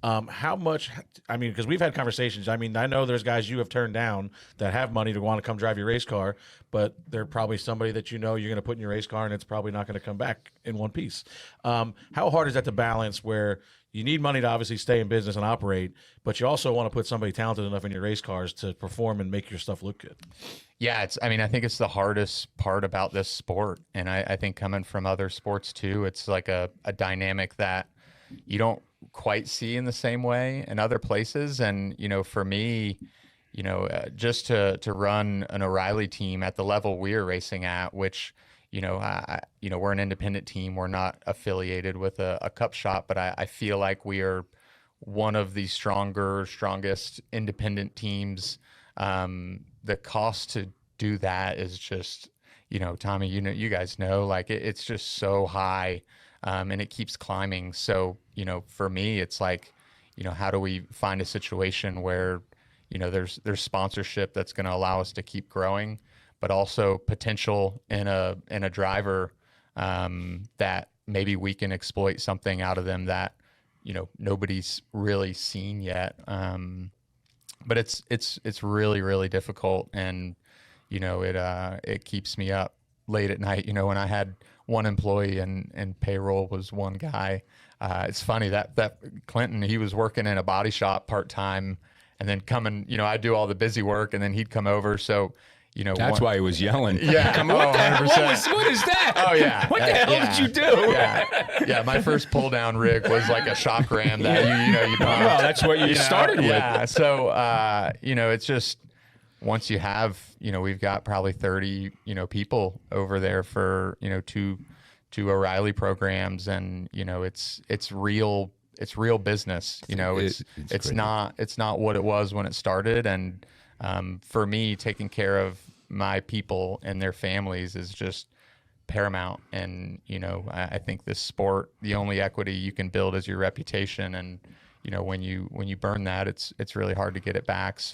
How much, I mean, because we've had conversations. I mean, I know there's guys you have turned down that have money to want to come drive your race car, but they're probably somebody that you know you're going to put in your race car and it's probably not going to come back in one piece. How hard is that to balance where you need money to obviously stay in business and operate, but you also want to put somebody talented enough in your race cars to perform and make your stuff look good? Yeah, I mean, I think it's the hardest part about this sport. And I think coming from other sports too, it's like a dynamic that you don't quite see in the same way in other places. And, for me, just to run an O'Reilly team at the level we're racing at, which, we're an independent team. We're not affiliated with a cup shop, but I feel like we are one of the strongest independent teams. The cost to do that is just, Tommy, you guys know, like it's just so high, and it keeps climbing. So, for me, it's like, how do we find a situation where, there's sponsorship that's going to allow us to keep growing, but also potential in a driver, that maybe we can exploit something out of them that, nobody's really seen yet. But it's really, really difficult. And, it keeps me up late at night. When I had one employee and payroll was one guy, it's funny that Clinton, he was working in a body shop part-time and then coming, I do all the busy work and then he'd come over. So, that's why he was yelling. Yeah. What is that? Oh yeah. What the hell did you do? Yeah. My first pull down rig was like a shock ram that, well, that's what you started with. Yeah. So, it's just, once you have, we've got probably 30, people over there for, two O'Reilly programs, and, it's real business. It's not what it was when it started. And, for me, taking care of my people and their families is just paramount. And, I think this sport, the only equity you can build is your reputation. And, when you burn that, it's really hard to get it back. So